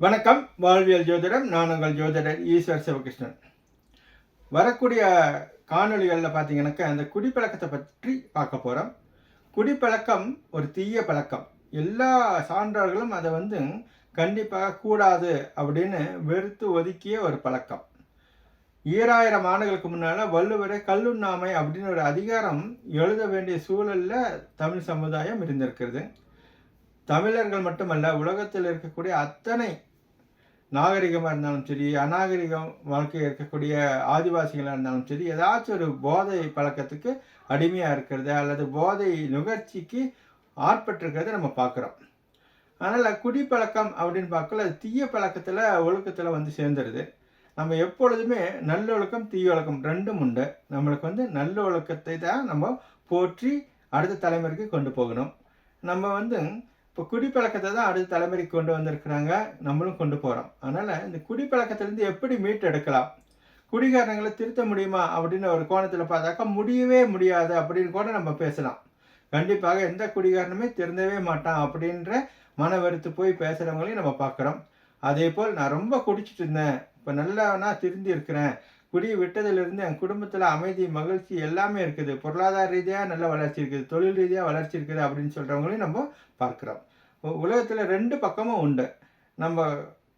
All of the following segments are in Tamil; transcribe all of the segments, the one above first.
வணக்கம். வாழ்வியல் ஜோதிடம். நான் உங்கள் ஜோதிடர் ஈஸ்வர் சிவகிருஷ்ணன். வரக்கூடிய காணொளிகளில் பார்த்தீங்கன்னாக்கா அந்த குடிப்பழக்கத்தை பற்றி பார்க்க போகிறோம். குடிப்பழக்கம் ஒரு தீய பழக்கம். எல்லா சான்றோர்களும் அதை கண்டிப்பாக கூடாது அப்படின்னு வெறுத்து ஒதுக்கிய ஒரு பழக்கம். 2000 ஆண்டுகளுக்கு முன்னால் வள்ளுவரை கல்லுண்ணாமை அப்படின்னு ஒரு அதிகாரம் எழுத வேண்டிய சூழலில் தமிழ் சமுதாயம் இருந்திருக்கிறது. தமிழர்கள் மட்டுமல்ல, உலகத்தில் இருக்கக்கூடிய அத்தனை நாகரிகமாக இருந்தாலும் சரி, அநாகரிகம் வாழ்க்கையில் இருக்கக்கூடிய ஆதிவாசிகளாக இருந்தாலும் சரி, ஏதாச்சும் ஒரு போதை பழக்கத்துக்கு அடிமையாக இருக்கிறது அல்லது போதை நுகர்ச்சிக்கு ஆட்பட்டிருக்கிறத நம்ம பார்க்குறோம். அதனால் குடிப்பழக்கம் அப்படின்னு பார்க்கல, அது தீய பழக்கத்தில் ஒழுக்கத்தில் சேர்ந்துருது. நம்ம எப்பொழுதுமே நல்லொழுக்கம் தீயொழுக்கம் ரெண்டும் உண்டு. நம்மளுக்கு நல்ல ஒழுக்கத்தை தான் நம்ம போற்றி அடுத்த தலைமுறைக்கு கொண்டு போகணும். நம்ம இப்போ குடிப்பழக்கத்தை தான் அடுத்த தலைமுறைக்கு கொண்டு வந்திருக்கிறாங்க, நம்மளும் கொண்டு போகிறோம். அதனால் இந்த குடிப்பழக்கத்திலேருந்து எப்படி மீட்டெடுக்கலாம், குடிகாரங்களை திருத்த முடியுமா அப்படின்னு ஒரு கோணத்தில் பார்த்தாக்கா முடியவே முடியாது அப்படின்னு கூட நம்ம பேசலாம். கண்டிப்பாக எந்த குடிகாரனுமே திருந்தவே மாட்டான் அப்படின்ற மன வெறுத்து போய் பேசுகிறவங்களையும் நம்ம பார்க்குறோம். அதே போல் நான் ரொம்ப குடிச்சிட்டு இருந்தேன், இப்போ நல்லா திருந்தி இருக்கிறேன், குடி விட்டதிலிருந்து என் குடும்பத்தில் அமைதி மகிழ்ச்சி எல்லாமே இருக்குது, பொருளாதார ரீதியாக நல்ல வளர்ச்சி இருக்குது, தொழில் ரீதியாக வளர்ச்சி இருக்குது அப்படின்னு சொல்கிறவங்களையும் நம்ம பார்க்குறோம். உலகத்தில் 2 பக்கமும் உண்டு. நம்ம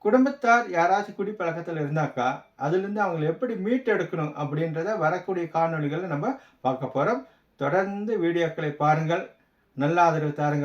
குடும்பத்தார் யாராச்சும் குடிப்பழக்கத்தில் இருந்தாக்கா அதுலேருந்து அவங்களை எப்படி மீட்டெடுக்கணும் அப்படின்றத வரக்கூடிய காணொளிகளை நம்ம பார்க்க போகிறோம். தொடர்ந்து வீடியோக்களை பாருங்கள். நல்ல ஆதரவு தாருங்கள்.